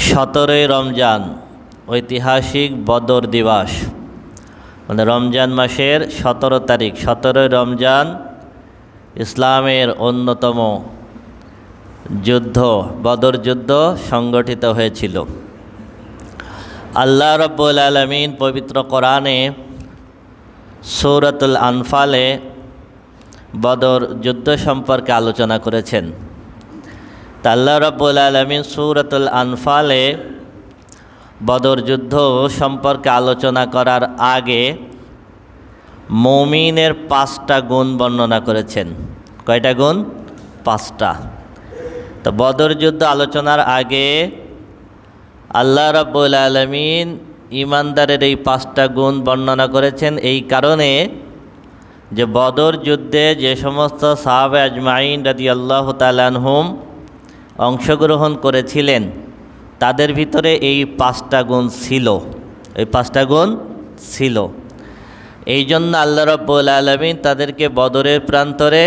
17ই রমজান ঐতিহাসিক বদর দিবস, মানে রমজান মাসের 17 তারিখ। 17ই রমজান ইসলামের অন্যতম যুদ্ধ বদর যুদ্ধ সংগঠিত হয়েছিল। আল্লাহ রাব্বুল আলামিন পবিত্র কোরআনে সূরাতুল আনফালে বদর যুদ্ধ সম্পর্কে আলোচনা করেছেন। তা আল্লাহ রাব্বুল আলামিন সূরাতুল আনফালে বদর যুদ্ধ সম্পর্কে আলোচনা করার আগে মুমিনের 5টা গুণ বর্ণনা করেছেন। কয়টা গুণ? 5টা। তো বদর যুদ্ধ আলোচনার আগে আল্লাহ রাব্বুল আলামিন ঈমানদারের এই 5টা গুণ বর্ণনা করেছেন এই কারণে যে বদর যুদ্ধে যে সমস্ত সাহাবা আজমাইন রাদিয়াল্লাহু তাআলা আনহুম অংশগ্রহণ করেছিলেন তাদের ভিতরে এই 5টা গুণ ছিল। এই 5টা গুণ ছিল, এই জন্য আল্লাহ রাব্বুল আলামিন তাদেরকে বদরের প্রান্তরে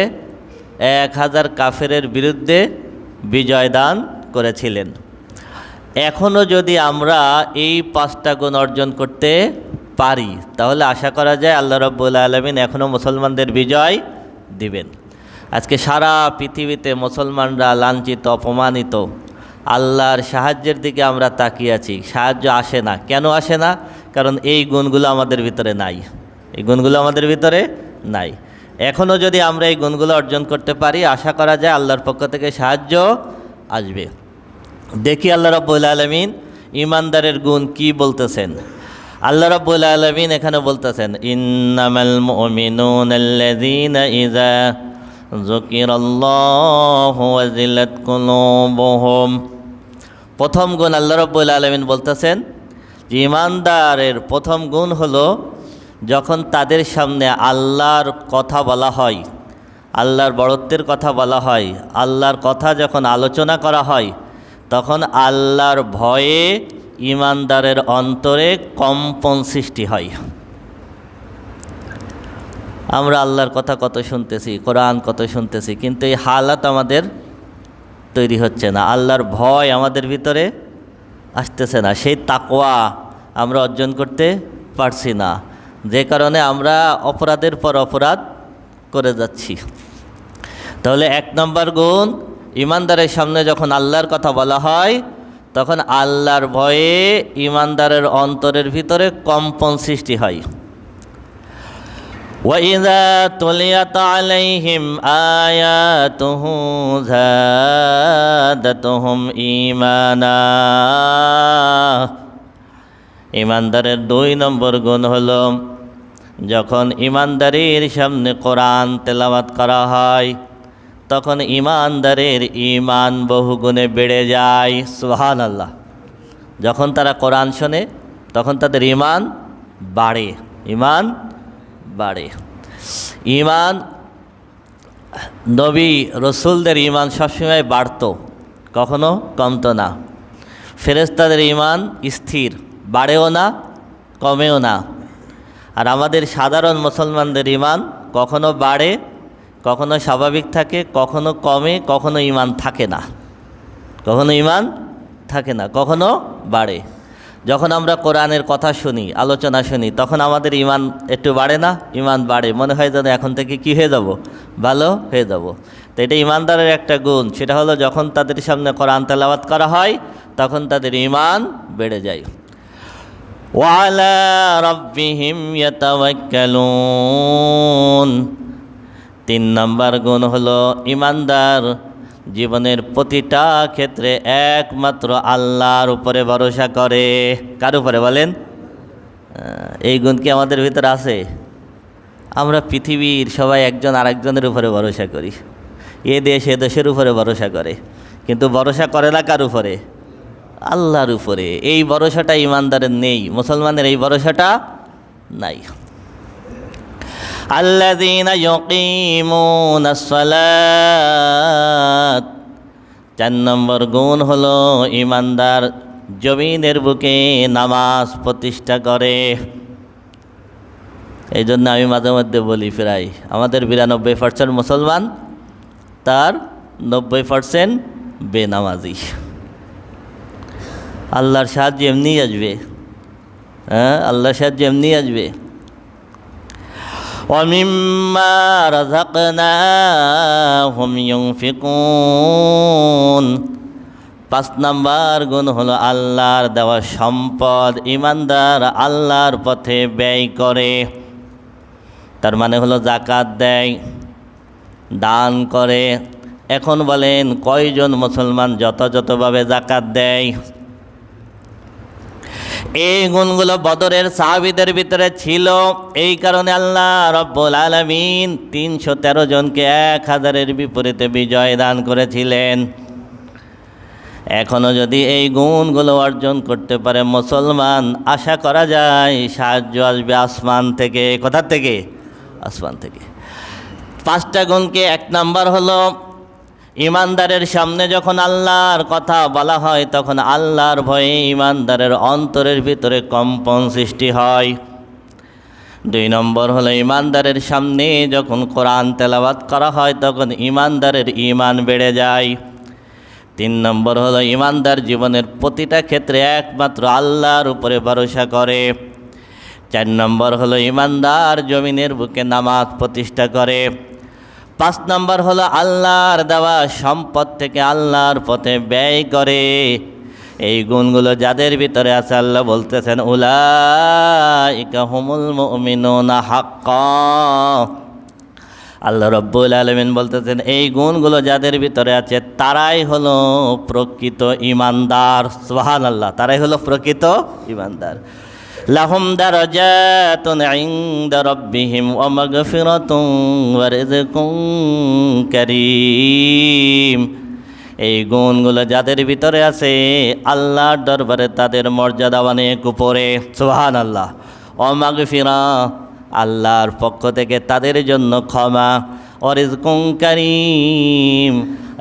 1000 কাফেরের বিরুদ্ধে বিজয় দান করেছিলেন। এখনও যদি আমরা এই 5টা গুণ অর্জন করতে পারি তাহলে আশা করা যায় আল্লাহ রাব্বুল আলামিন এখনও মুসলমানদের বিজয় দিবেন। আজকে সারা পৃথিবীতে মুসলমানরা লাঞ্ছিত, অপমানিত। আল্লাহর সাহায্যের দিকে আমরা তাকিয়ে আছি, সাহায্য আসে না। কেন আসে না? কারণ এই গুণগুলো আমাদের ভিতরে নাই। এই গুণগুলো আমাদের ভিতরে নাই। এখনও যদি আমরা এই গুণগুলো অর্জন করতে পারি আশা করা যায় আল্লাহর পক্ষ থেকে সাহায্য আসবে। দেখি আল্লাহ রাব্বুল আলামিন ঈমানদারের গুণ কি বলতেছেন। আল্লাহ রাব্বুল আলামিন এখানে বলতেছেন, ইন্নামাল মুমিনুনাল্লাযীনা ইযা যুকিরাল্লাহু ওয়াজিলাত কুলুবুহুম। প্রথম গুণ আল্লাহ রাব্বুল আলামিন বলতেছেন যে ঈমানদারের প্রথম গুণ হলো যখন তাদের সামনে আল্লাহর কথা বলা হয়, আল্লাহর বড়ত্বের কথা বলা হয়, আল্লাহর কথা যখন আলোচনা করা হয় তখন আল্লাহর ভয়ে ঈমানদারের অন্তরে কম্পন সৃষ্টি হয়। আমরা আল্লাহর কথা কত শুনতেছি, কোরআন কত শুনতেছি, কিন্তু এই হালাত আমাদের তৈরি হচ্ছে না। আল্লাহর ভয় আমাদের ভিতরে আসতেছে না, সেই তাকওয়া আমরা অর্জন করতে পারছি না, যে কারণে আমরা অপরাধের পর অপরাধ করে যাচ্ছি। তাহলে 1 নম্বর গুণ, ঈমানদারের সামনে যখন আল্লাহর কথা বলা হয় তখন আল্লাহর ভয়ে ঈমানদারের অন্তরের ভিতরে কম্পন সৃষ্টি হয়। وَإِذَا تُلِيَتْ عَلَيْهِمْ آيَاتُهُ زَادَتْهُمْ إِيمَانًا। ঈমানদারের 2 নম্বর গুণ হলো যখন ঈমানদারের সামনে কোরআন তেলাওয়াত করা হয় তখন ঈমানদারের ঈমান বহুগুণে বেড়ে যায়। সুবহানাল্লাহ। যখন তারা কোরআন শোনে তখন তাদের ঈমান বাড়ে, ঈমান বাড়ে। ঈমান, নবী রসুলদের ঈমান সবসময় বাড়তো, কখনো কমতো না। ফেরেশতাদের ঈমান স্থির, বাড়েও না কমেও না। আর আমাদের সাধারণ মুসলমানদের ঈমান কখনো বাড়ে, কখনো স্বাভাবিক থাকে, কখনো কমে, কখনো ঈমান থাকে না, কখনো ঈমান থাকে না, কখনো বাড়ে। যখন আমরা কোরআনের কথা শুনি, আলোচনা শুনি, তখন আমাদের ঈমান একটু বাড়ে না? ঈমান বাড়ে, মনে হয় যেন এখন থেকে কী হয়ে যাব, ভালো হয়ে যাব। তো এটা ঈমানদারের একটা গুণ, সেটা হলো যখন তাদের সামনে কোরআন তেলাওয়াত করা হয় তখন তাদের ঈমান বেড়ে যায়। ওয়ালা রাব্বিহিম ইয়াতাওয়াক্কালুন। 3 নম্বর গুণ হলো ঈমানদার জীবনের প্রতিটা ক্ষেত্রে একমাত্র আল্লাহর উপরে ভরসা করে। কার উপরে বলেন? এই গুণ কি আমাদের ভিতরে আছে? আমরা পৃথিবীর সবাই একজন আরেকজনের উপরে ভরসা করি, এ দেশ এ দেশের উপরে ভরসা করে, কিন্তু ভরসা করে না কার উপরে? আল্লাহর উপরে। এই ভরসাটা ঈমানদারের নেই, মুসলমানের এই ভরসাটা নাই। আল্লাযীনা ইউকিমুনাস সালাত। 4 নম্বর গুণ হলো ঈমানদার জমিনের বুকে নামাজ প্রতিষ্ঠা করে। এই জন্য আমি মাঝে মধ্যে বলি, প্রায় আমাদের 92% মুসলমান, তার 90% বেনামাজি। আল্লাহর সাহায্য এমনিই আসবে, হ্যাঁ, আল্লাহর সাহায্য এমনিই আসবে। وَمِمَّا رَزَقْنَاهُمْ يُنْفِقُونَ। 5 নাম্বার গুণ হলো আল্লাহর দেওয়া সম্পদ ইমানদার আল্লাহর পথে ব্যয় করে। তার মানে হলো যাকাত দেয়, দান করে। এখন বলেন কয়জন মুসলমান যথাযথভাবে যাকাত দেয়? এই গুণগুলো বদরের সাহাবীদের ভিতরে ছিল। এই কারণে আল্লাহ রব্বুল আলামিন 313 জনকে 1000-এর বিপরীতে বিজয় দান করেছিলেন। এখনও যদি এই গুণগুলো অর্জন করতে পারে মুসলমান, আশা করা যায় সাহায্য আসবে আসমান থেকে। কোথা থেকে? আসমান থেকে। 5টা গুণকে 1 নাম্বার হলো ইমানদারের সামনে যখন আল্লাহর কথা বলা হয় তখন আল্লাহর ভয়ে ইমানদারের অন্তরের ভিতরে কম্পন সৃষ্টি হয়। 2 নম্বর হলো ইমানদারের সামনে যখন কোরআন তেলাওয়াত করা হয় তখন ইমানদারের ঈমান বেড়ে যায়। 3 নম্বর হলো ইমানদার জীবনের প্রতিটা ক্ষেত্রে একমাত্র আল্লাহর উপরে ভরসা করে। 4 নম্বর হলো ইমানদার জমিনের বুকে নামাজ প্রতিষ্ঠা করে। 5 নম্বর হলো আল্লাহর দেওয়া সম্পদ থেকে আল্লাহর পথে ব্যয় করে। এই গুণগুলো যাদের ভিতরে আছে আল্লাহ বলতেছেন উলাইকা হুমুল মুমিনুনা হাক্কান। আল্লাহ রব্বুল আলামিন বলতেছেন এই গুণগুলো যাদের ভিতরে আছে তারাই হলো প্রকৃত ঈমানদার। সুবহানাল্লাহ, তারাই হলো প্রকৃত ঈমানদার। লাহুম দারাজাতুন ইনদা রাব্বিহিম ওয়া মাগফিরাতুন ওয়া রিজকুন কারীম। এই গুণগুলো যাদের ভিতরে আছে আল্লাহর দরবারে তাদের মর্যাদা অনেক উপরে। সুবহানাল্লাহ। ওয়া মাগফিরা, আল্লাহর পক্ষ থেকে তাদের জন্য ক্ষমা। ওয়া রিজকুন কারীম,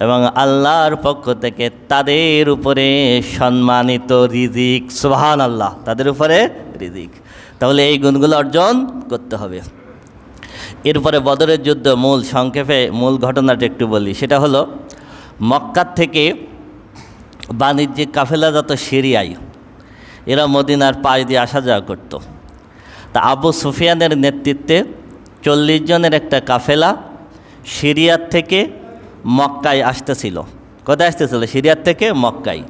এবং আল্লাহর পক্ষ থেকে তাদের উপরে সম্মানিত রিজিক। সুবহানাল্লাহ, তাদের উপরে রিজিক। তাহলে এই গুণগুলো অর্জন করতে হবে। এরপরে বদরের যুদ্ধ মূল সংক্ষেপে মূল ঘটনাটা একটু বলি। সেটা হলো মক্কার থেকে বাণিজ্যিক কাফেলা যত সিরিয়ায়, এরা মদিনার পাশ দিয়ে আসা যাওয়া করত। তা আবু সুফিয়ানের নেতৃত্বে 40 জনের একটা কাফেলা সিরিয়ার থেকে মক্কায় আসতেছিল। কোথায় আসতেছিল? সিরিয়ার থেকে মক্কায়।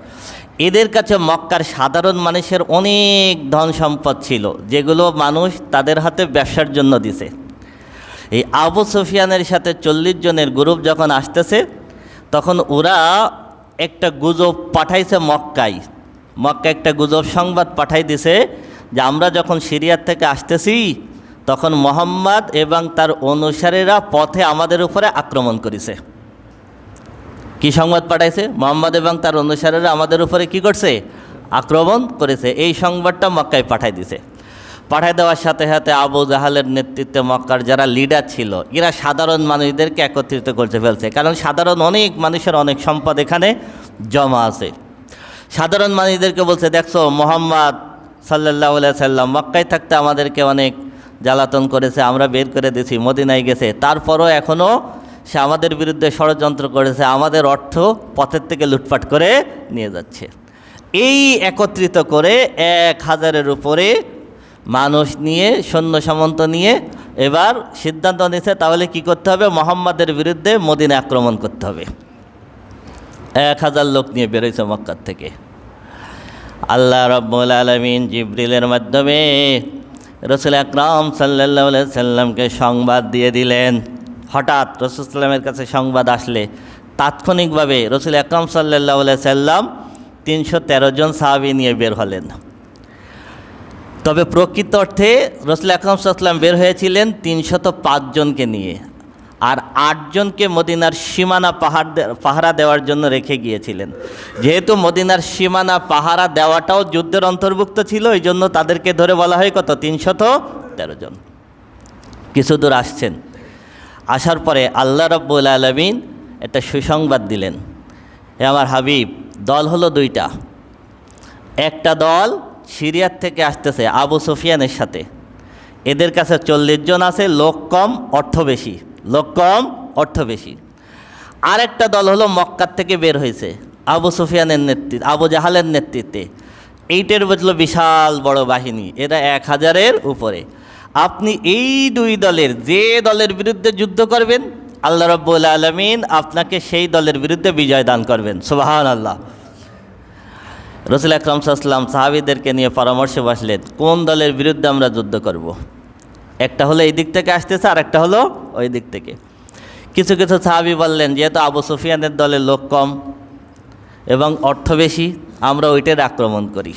এদের কাছে মক্কার সাধারণ মানুষের অনেক ধন সম্পদ ছিল, যেগুলো মানুষ তাদের হাতে ব্যবসার জন্য দিছে। এই আবু সুফিয়ানের সাথে 40 জনের গ্রুপ যখন আসতেছে তখন ওরা একটা গুজব পাঠাইছে মক্কায় একটা গুজব সংবাদ পাঠাই দিছে যে আমরা যখন সিরিয়ার থেকে আসতেছি তখন মুহাম্মদ এবং তার অনুসারীরা পথে আমাদের উপরে আক্রমণ করেছে। কি সংবাদ পাঠাইছে? মুহাম্মদ এবং তার অনুসারীরা আমাদের উপরে কি করছে? আক্রমণ করেছে। এই সংবাদটা মক্কায় পাঠাই দিছে। পাঠাই দেওয়ার সাথে সাথে আবু জাহালের নেতৃত্বে মক্কার যারা লিডার ছিল এরা সাধারণ মানুষদেরকে একত্রিত করতে ফেলছে, কারণ সাধারণ অনেক মানুষের অনেক সম্পদ এখানে জমা আছে। সাধারণ মানুষদেরকে বলছে, দেখছো মুহাম্মদ সাল্লাল্লাহু আলাইহি সাল্লাম মক্কায় থাকতে আমাদেরকে অনেক জ্বালাতন করেছে, আমরা বের করে দিয়েছি, মদিনায় গেছে, তারপরও এখনও সে আমাদের বিরুদ্ধে ষড়যন্ত্র করেছে, আমাদের অর্থ পথের থেকে লুটপাট করে নিয়ে যাচ্ছে। এই একত্রিত করে 1000-এর উপরে মানুষ নিয়ে সৈন্য সামন্ত নিয়ে এবার সিদ্ধান্ত নিয়েছে তাহলে কি করতে হবে? মুহাম্মাদের বিরুদ্ধে মদিনা আক্রমণ করতে হবে। 1000 লোক নিয়ে বেরোইছে মক্কার থেকে। আল্লাহ রাব্বুল আলামিন জিবরিলের মাধ্যমে রাসূল আকরাম সাল্লাল্লাহু আলাইহি সাল্লামকে সংবাদ দিয়ে দিলেন। হঠাৎ রাসূল সাল্লামের কাছে সংবাদ আসলে তাৎক্ষণিকভাবে রাসূল আকরাম সাল্লাল্লাহু আলাইহি সাল্লাম 313 জন সাহাবী নিয়ে বের হলেন। তবে প্রকৃত অর্থে রাসূল আকরাম সাল্লাল্লাহু আলাইহি সাল্লাম বের হয়েছিলেন 305 জনকে নিয়ে, আর 8 জনকে মদিনার সীমানা পাহারা দেওয়ার জন্য রেখে গিয়েছিলেন। যেহেতু মদিনার সীমানা পাহারা দেওয়াটাও যুদ্ধের অন্তর্ভুক্ত ছিল, এই জন্য তাদেরকে ধরে বলা হয় কত? 313 জন। কিছু দূর আসছেন, আসার পরে আল্লাহ রাব্বুল আলামিন একটা সুসংবাদ দিলেন। হে আমার হাবিব, দল হলো 2টা। একটা দল সিরিয়ার থেকে আসতেছে আবু সুফিয়ানের সাথে, এদের কাছে 40 জন আছে, লোক কম অর্থ বেশি, লোক কম অর্থ বেশি। আর একটা দল হলো মক্কার থেকে বের হয়েছে আবু সুফিয়ানের নেতৃত্বে, আবু জাহালের নেতৃত্বে, এইটার বদলে বিশাল বড় বাহিনী, এরা 1000-এর উপরে। আপনি এই দুই দলের যে দলের বিরুদ্ধে যুদ্ধ করবেন, আল্লাহ রাব্বুল আলামিন আপনাকে সেই দলের বিরুদ্ধে বিজয় দান করবেন। সুবহানাল্লাহ। রাসূল আকরাম সাল্লাল্লাহু আলাইহি ওয়াসাল্লাম সাহাবীদেরকে নিয়ে পরামর্শে বসলেন, কোন দলের বিরুদ্ধে আমরা যুদ্ধ করব। একটা হলো এই দিক থেকে আসতেছে, আর একটা হলো ওই দিক থেকে। কিছু কিছু সাহাবী বললেন, যেহেতু আবু সুফিয়ানের দলের লোক কম এবং অর্থ বেশি, আমরা ওইটার আক্রমণ করি।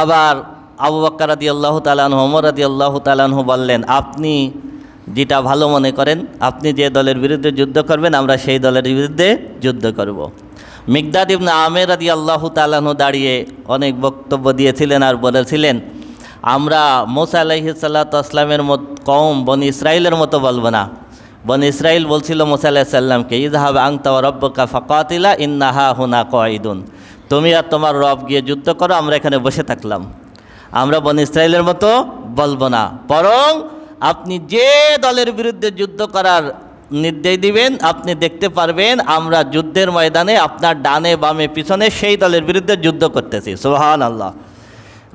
আবার আবু বকর রাদিয়াল্লাহু তাআলা আনহু, ওমর রাদিয়াল্লাহু তাআলা আনহু বললেন, আপনি যেটা ভালো মনে করেন, আপনি যে দলের বিরুদ্ধে যুদ্ধ করবেন, আমরা সেই দলের বিরুদ্ধে যুদ্ধ করব। মিকদাদ ইবনে আমের রাদিয়াল্লাহু তাআলা আনহু দাঁড়িয়ে অনেক বক্তব্য দিয়েছিলেন আর বলেছিলেন, আমরা মুসা আলাইহিস সালাতু ওয়াস সালামের কওম বনি ইসরাইলের মতো বলবো না। বনি ইসরাইল বলছিল মুসা আলাইহিস সালামকে, ইযহাব আনতা ওয়া রাব্বুকা ফাকাতিলা ইন্নাহা হুনা কাঈদুন, তুমি আর তোমার রব গিয়ে যুদ্ধ করো, আমরা এখানে বসে থাকলাম। আমরা বনি ইসরাইলের মতো বলবো না, বরং আপনি যে দলের বিরুদ্ধে যুদ্ধ করার নির্দেশ দিবেন, আপনি দেখতে পারবেন আমরা যুদ্ধের ময়দানে আপনার ডানে বামে পিছনে সেই দলের বিরুদ্ধে যুদ্ধ করতেছি। সুবহানাল্লাহ।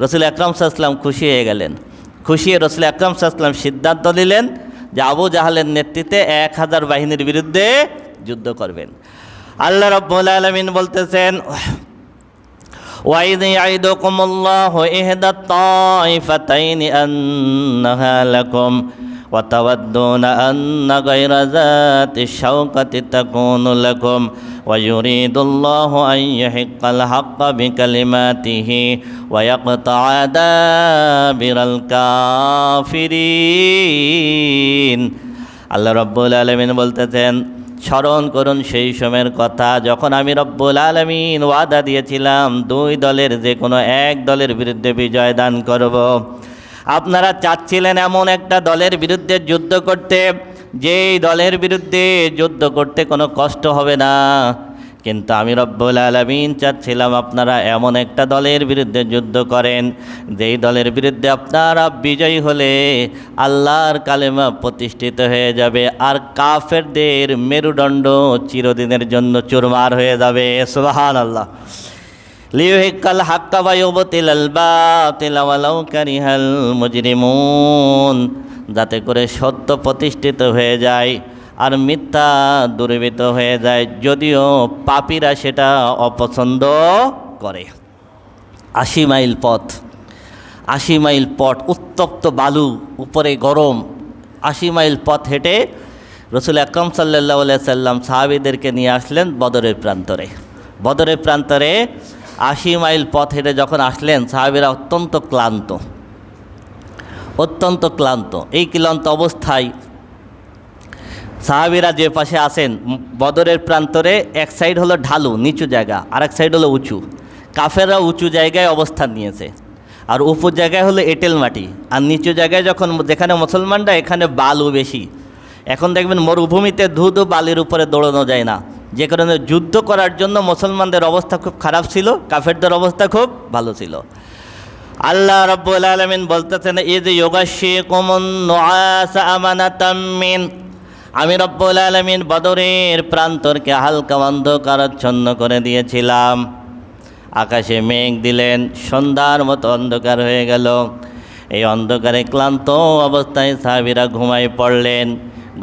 রাসূল আকরাম সাল্লাল্লাহু আলাইহি ওয়াসাল্লাম খুশি হয়ে গেলেন। খুশি হয়ে রাসূল আকরাম সাল্লাল্লাহু আলাইহি ওয়াসাল্লাম সিদ্ধান্ত নিলেন যে আবু জাহালের নেতৃত্বে 1000 বাহিনীর বিরুদ্ধে যুদ্ধ করবেন। আল্লাহ রাব্বুল আলামিন বলতেছেন, وَإِذْ يَعِدُكُمُ اللَّهُ إِحْدَى الطَّائِفَتَيْنِ أَنَّهَا لَكُمْ وَتَوَدُّونَ أَنَّ غَيْرَ ذَاتِ الشَّوْكَةِ تَكُونُ لَكُمْ وَيُرِيدُ اللَّهُ أَن يُحِقَّ الْحَقَّ بِكَلِمَاتِهِ وَيَقْطَعَ دَابِرَ الْكَافِرِينَ। আল্লাহ রাব্বুল আলামিন বলতেছেন, স্মরণ করুন সেই সময়ের কথা যখন আমি রব্বুল আলামিন ওয়াদা দিয়েছিলাম দুই দলের যে কোনো এক দলের বিরুদ্ধে বিজয় দান করব। আপনারা চাচ্ছিলেন এমন একটা দলের বিরুদ্ধে যুদ্ধ করতে, যেই দলের বিরুদ্ধে যুদ্ধ করতে কোনো কষ্ট হবে না, কিন্তু আমি রব্বুল আলামিন চাচ্ছিলাম আপনারা এমন একটা দলের বিরুদ্ধে যুদ্ধ করেন, যেই দলের বিরুদ্ধে আপনারা বিজয়ী হলে আল্লাহর কালেমা প্রতিষ্ঠিত হয়ে যাবে, আর কাফেরদের মেরুদণ্ড চিরদিনের জন্য চুরমার হয়ে যাবে। সুবহানাল্লাহ। লিইউহিক্কাল হাক্কা ওয়া ইউবতিলাল বাতিলা ওয়ালাউ কারিহাল মুজরিমুন, যাতে করে সত্য প্রতিষ্ঠিত হয়ে যায় আর মিথ্যা দূরীভূত হয়ে যায়, যদিও পাপীরা সেটা অপছন্দ করে। 80 মাইল পথ, 80 মাইল পথ, উত্তপ্ত বালু, উপরে গরম, 80 মাইল পথ হেঁটে রাসূল আকরাম সাল্লাল্লাহু আলাইহি সাল্লাম সাহাবীদেরকে নিয়ে আসলেন বদরের প্রান্তরে। বদরের প্রান্তরে 80 মাইল পথ হেঁটে যখন আসলেন, সাহাবীরা অত্যন্ত ক্লান্ত, অত্যন্ত ক্লান্ত। এই ক্লান্ত অবস্থায় সাহাবীরা যে পাশে আছেন বদরের প্রান্তরে, এক সাইড হলো ঢালু নিচু জায়গা, আর এক সাইড হলো উঁচু। কাফেররা উঁচু জায়গায় অবস্থান নিয়েছে, আর উপর জায়গায় হলো এঁটেল মাটি, আর নিচু জায়গায় যখন যেখানে মুসলমানরা, এখানে বালু বেশি। এখন দেখবেন মরুভূমিতে ধুধু বালির উপরে দৌড়ানো যায় না, যে কারণে যুদ্ধ করার জন্য মুসলমানদের অবস্থা খুব খারাপ ছিল, কাফেরদের অবস্থা খুব ভালো ছিল। আল্লাহ রাব্বুল আলামিন বলতেছেন, ইয ইউগাশশিকুমুন নুআসা আমানাতাম মিন, আমি রব্বুল আলামিন বদরের প্রান্তরকে হালকা অন্ধকারাচ্ছন্ন করে দিয়েছিলাম। আকাশে মেঘ দিলেন, সন্ধ্যার মতো অন্ধকার হয়ে গেল। এই অন্ধকারে ক্লান্ত অবস্থায় সাহাবীরা ঘুমায় পড়লেন।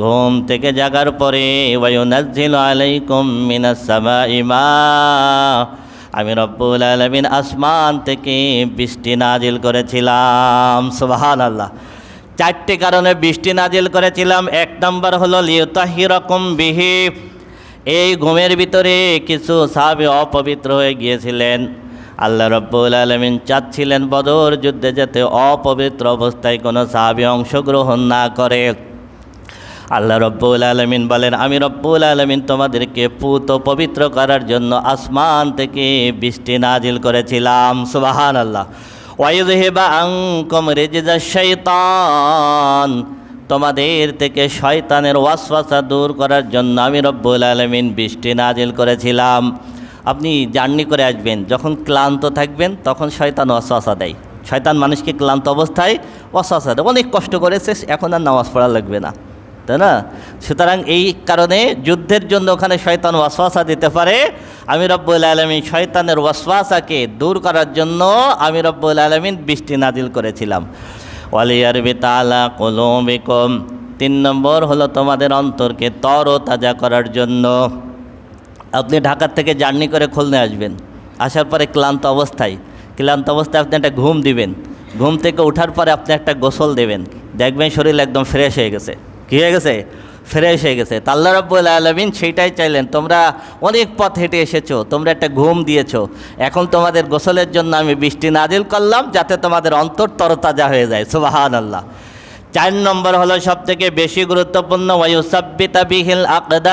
ঘুম থেকে জাগার পরে ওয়ায়ুনাজ্জিলু আলাইকুম মিনাস সামাই মা, আমি রব্বুল আলামিন আসমান থেকে বৃষ্টি নাজিল করেছিলাম। সুবহানাল্লাহ। 4টে কারণে বৃষ্টি নাজিল করেছিলাম। 1 নম্বর হলো লিয়ুতাহিরাকুম বিহি, এই ঘুমের ভিতরে কিছু সাহাবী অপবিত্র হয়ে গিয়েছিলেন। আল্লাহ রাব্বুল আলামিন চাচ্ছিলেন বদর যুদ্ধে যাতে অপবিত্র অবস্থায় কোনো সাহাবী অংশগ্রহণ না করে। আল্লাহ রাব্বুল আলামিন বলেন, আমি রাব্বুল আলামিন তোমাদেরকে পুত পবিত্র করার জন্য আসমান থেকে বৃষ্টি নাজিল করেছিলাম। সুবহানাল্লাহ। ওয়াইযহিবা আনকুম রিজজাশ শাইতান, তোমাদের থেকে শয়তানের ওয়াসওয়াসা দূর করার জন্য আমি রব্বুল আলামিন বৃষ্টি নাজিল করেছিলাম। আপনি জার্নি করে আসবেন, যখন ক্লান্ত থাকবেন তখন শয়তান ওয়াসওয়াসা দেয়। শয়তান মানুষকে ক্লান্ত অবস্থায় ওয়াসওয়াসা দেয়, অনেক কষ্ট করেছে এখন আর নামাজ পড়া লাগবে না, তাই না? সুতরাং এই কারণে যুদ্ধের জন্য ওখানে শয়তান ওয়াসওয়াসা দিতে পারে। আমি রব্বুল আলামিন শয়তানের ওয়াসওয়াসাকে দূর করার জন্য আমি রব্বুল আলামিন বৃষ্টি নাজিল করেছিলাম। ওয়ালিয়ারবিতা আলা কুলুবিকুম, 3 নম্বর হলো তোমাদের অন্তরকে তরতাজা করার জন্য। আপনি ঢাকার থেকে জার্নি করে খুলনা আসবেন, আসার পরে ক্লান্ত অবস্থায় আপনি একটা ঘুম দিবেন, ঘুম থেকে ওঠার পরে আপনি একটা গোসল দেবেন, দেখবেন শরীর একদম ফ্রেশ হয়ে গেছে। কী হয়ে গেছে? ফ্রেশ হয়ে গেছে। তা আল্লাহ রাব্বুল আলামিন সেইটাই চাইলেন, তোমরা অনেক পথ হেঁটে এসেছো, তোমরা একটা ঘুম দিয়েছো, এখন তোমাদের গোসলের জন্য আমি বৃষ্টি নাজিল করলাম যাতে তোমাদের অন্তর তরতাজা হয়ে যায়। সুবহানাল্লাহ। 4 নম্বর হলো সবথেকে বেশি গুরুত্বপূর্ণ, ওয়ায়ুসাব্বিতা বিহিল আকদাম,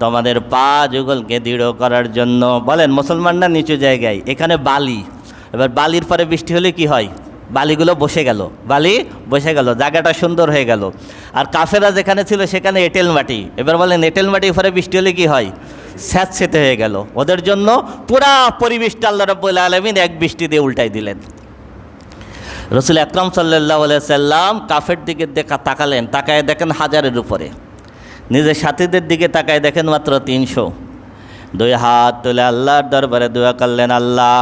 তোমাদের পা যুগলকে দৃঢ় করার জন্য। বলেন মুসলমানরা নিচু জায়গায়, এখানে বালি, এবার বালির পরে বৃষ্টি হলে কি হয়? বালিগুলো বসে গেল, বালি বসে গেল, জায়গাটা সুন্দর হয়ে গেল। আর কাফেরা যেখানে ছিল সেখানে এঁটেল মাটি, এবার বলেন এঁটেল মাটির পরে বৃষ্টি হলে কি হয়? স্যাঁতসেঁতে হয়ে গেল। ওদের জন্য পুরা পরিবেশটা আল্লাহ রাব্বুল আলামিন এক বৃষ্টি দিয়ে উল্টাই দিলেন। রসুল আকরাম সাল্লাল্লাহু আলাইহি সাল্লাম কাফের দিকে তাকালেন, তাকায় দেখেন 1000-এর উপরে, নিজের সাথীদের দিকে তাকায় দেখেন মাত্র 300। 2 হাত তুলে আল্লাহর দরবারে দোয়া করলেন, আল্লাহ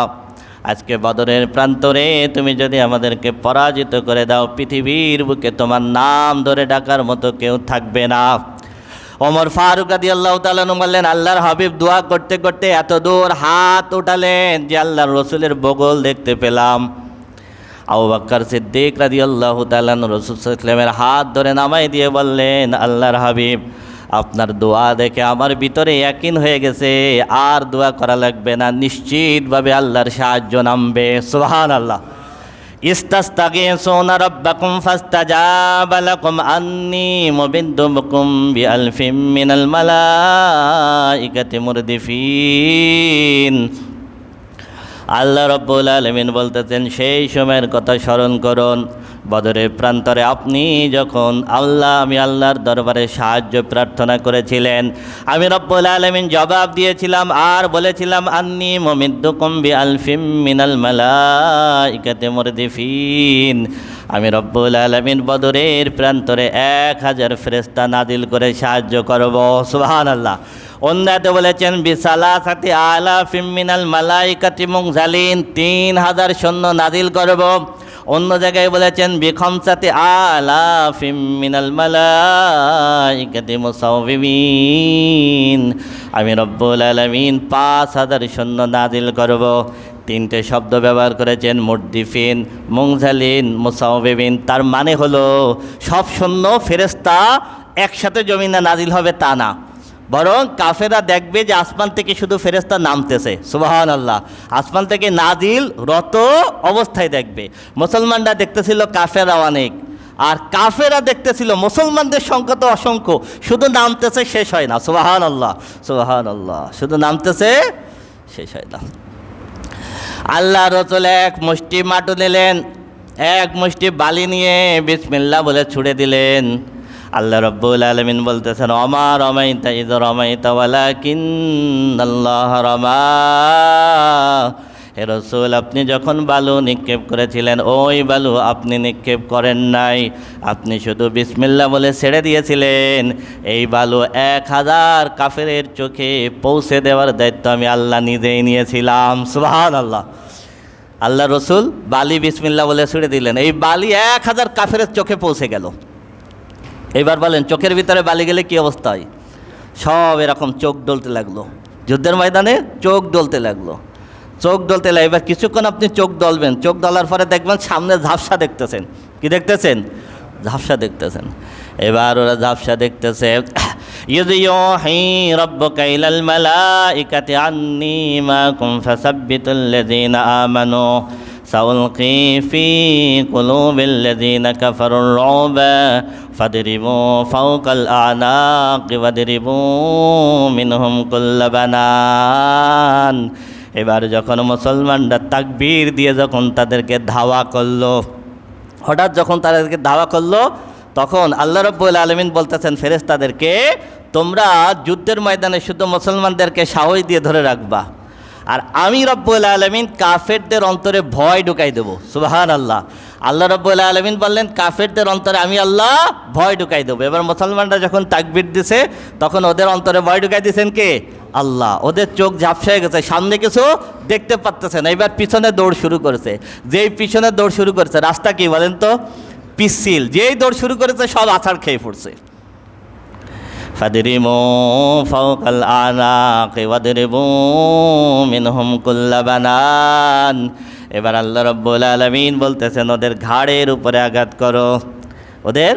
আজকে বদরের প্রান্তরে তুমি যদি আমাদেরকে পরাজিত করে দাও, পৃথিবীর বুকে তোমার নাম ধরে ডাকার মতো কেউ থাকবে না। ওমর ফারুক রাদিয়াল্লাহু তাআলা বললেন, আল্লাহর হাবিব দোয়া করতে করতে এত দূর হাত উঠালেন যে আল্লাহর রসুলের বগল দেখতে পেলাম। আবু বকর সিদ্দিক রাদিয়াল্লাহু তাআলা রাসূল সাল্লাল্লাহু আলাইহি ওয়াসাল্লামের হাত ধরে নামাই দিয়ে বললেন, আল্লাহর হাবিব আপনার দোয়া দেখে আমার ভিতরে ইয়াকিন হয়ে গেছে, আর দোয়া করা লাগবে না, নিশ্চিতভাবে আল্লাহর সাহায্য নামবে। সুবহানাল্লাহ। ইস্তাস্তাগীসুনা রাব্বাকুম ফাস্তাজাবা লাকুম আন্নী মুবিদ্দুকুম বিআলফিম মিনাল মালাইকাতি মুরদিফিন। আল্লাহ রাব্বুল আলামিন বলতেছেন, সেই সময়ের কথা স্মরণ করুন, বদরের প্রান্তরে আপনি যখন আমি আল্লাহর দরবারে সাহায্য প্রার্থনা করেছিলেন, আমি রব্বুল আলামিন জবাব দিয়েছিলাম আর বলেছিলাম, আন্নী মুমিদ্দুকুম বিআলফিম মিনাল মালাইকাতি মুরদিফিন, আমি রব্বুল আলামিন বদরের প্রান্তরে 1000 ফেরেশতা নাজিল করে সাহায্য করব। সুবহানাল্লাহ। অন্যতে বলেছেন বিসালাসাতি আলাফিম মিনাল মালাইকাতি মুনজালিন, 3000 সৈন্য নাজিল করব। অন্য জায়গায় বলেছেন বিখামসাতি আলাফিম মিনাল মালাইকাতি মুসাওবিমিন, আমি রব্বুল আলামিন 5000 সৈন্য নাজিল করব। 3টে শব্দ ব্যবহার করেছেন, মুরদিফিন, মুনজালিন, মুসাওবিমিন। তার মানে হলো সব সৈন্য ফেরেশতা একসাথে জমিনে নাজিল হবে তা না, বরং কাফেরা দেখবে যে আসমান থেকে শুধু ফেরেশতা নামতেছে। সুবহানাল্লাহ। আসমান থেকে নাজিল রত অবস্থায় দেখবে। মুসলমানরা দেখতেছিল কাফেরা অনেক, আর কাফেরা দেখতেছিল মুসলমানদের সংখ্যা তো অসংখ্য, শুধু নামতেছে শেষ হয় না। সুবহানাল্লাহ, সুবহানাল্লাহ, শুধু নামতেছে শেষ হয় না। আল্লাহ রাসূল এক মুষ্টি মাটি নিলেন, এক মুষ্টি বালি নিয়ে বিসমিল্লাহ বলে ছুড়ে দিলেন। আল্লাহ রাব্বুল আলামিন বলতেছেন, ওমা রমাইতা ইয রমাইতা ওয়ালাকিন্নাল্লাহ রামা। হে রাসূল, আপনি যখন বালু নিক্ষেপ করেছিলেন ওই বালু আপনি নিক্ষেপ করেন নাই, আপনি শুধু বিসমিল্লাহ বলে ছেড়ে দিয়েছিলেন। এই বালু 1000 কাফেরের চোখে পৌঁছে দেওয়ার দায়িত্ব আমি আল্লাহ নিজেই নিয়েছিলাম। সুবহানাল্লাহ। আল্লাহ রাসূল বালি বিসমিল্লাহ বলে ছেড়ে দিলেন, এই বালি 1000 কাফেরের চোখে পৌঁছে গেল। এবার বলেন চোখের ভিতরে বালি গেলে কী অবস্থা হয়? সব এরকম চোখ ডলতে লাগলো, যুদ্ধের ময়দানে চোখ ডলতে লাগলো, চোখ ডলতে লাগলো। এবার কিছুক্ষণ আপনি চোখ ডলবেন, চোখ ডলার পরে দেখবেন সামনে ঝাপসা দেখতেছেন। কি দেখতেছেন? ঝাপসা দেখতেছেন। এবার ওরা ঝাপসা দেখতেছে, ইয ইউহি রাব্বুকা ইলাল মালাইকাতি আন্নী মাকুম ফাসাব্বিতুল্লাযীনা আমানু সাউলকি ফি কুলুবিল্লাযীনা কাফারুর রুবা ফাদরিবু ফাওকাল আনাকি ওয়াদরিবু মিনহুম কুল্লা বানান। এবার যখন মুসলমানরা তাকবীর দিয়ে যখন তাদেরকে ধাওয়া করলো, হঠাৎ যখন তাদেরকে ধাওয়া করলো, তখন আল্লাহ রাব্বুল আলামিন বলতেছেন ফেরেশতাদেরকে, তোমরা যুদ্ধের ময়দানে শুধু মুসলমানদেরকে সাহস দিয়ে ধরে রাখবা, আর আমি রব্বুল আলামিন কাফেরদের অন্তরে ভয় ঢুকাই দেবো। সুবহানাল্লাহ। আল্লাহ রাব্বুল আলামিন বললেন কাফেরদের অন্তরে আমি আল্লাহ ভয় ঢুকাই দেবো। এবার মুসলমানরা যখন তাকবীর দিছে তখন ওদের অন্তরে ভয় ঢুকাই দিয়েছেন কে? আল্লাহ। ওদের চোখ ঝাপসা হয়ে গেছে, সামনে কিছু দেখতে পারতেছে না, এবার পিছনে দৌড় শুরু করেছে। যেই পিছনে দৌড় শুরু করেছে, রাস্তা কি বলেন তো? পিচ্ছিল। যেই দৌড় শুরু করেছে সব আছাড় খেয়ে পড়ছে। ফাদরিমু ফাওকাল আনাকি ওয়াদরিবু মিনহুম কুল্লা বানান। এবার আল্লাহ রাব্বুল আলামিন বলতেছেন ওদের ঘাড়ের উপরে আঘাত করো, ওদের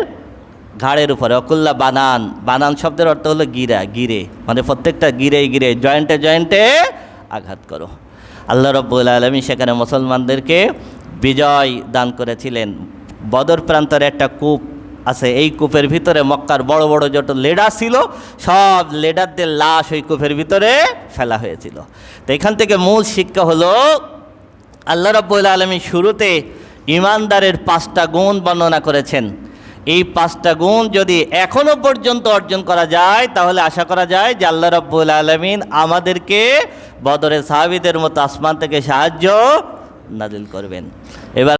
ঘাড়ের উপরে। অকুল্লা বানান, বানান শব্দের অর্থ হলো গিরা, গিরে, মানে প্রত্যেকটা গিরে গিরে জয়েন্টে জয়েন্টে আঘাত করো। আল্লাহ রাব্বুল আলামিন সেখানে মুসলমানদেরকে বিজয় দান করেছিলেন। বদর প্রান্তরে একটা কূপ আছে, এই কূপের ভিতরে মক্কার বড় বড় যত লেডার ছিল সব লেডারদের লাশ ওই কূপের ভিতরে ফেলা হয়েছিল। তো এখান থেকে মূল শিক্ষা হলো আল্লাহ রাব্বুল আলামিন শুরুতে ঈমানদারের 5টা গুণ বর্ণনা করেছেন। এই 5টা গুণ যদি এখনো পর্যন্ত অর্জন করা যায় তাহলে আশা করা যায় যে আল্লাহ রাব্বুল আলামিন আমাদেরকে বদরের সাহাবীদের মতো আসমান থেকে সাহায্য নাজিল করবেন। এবার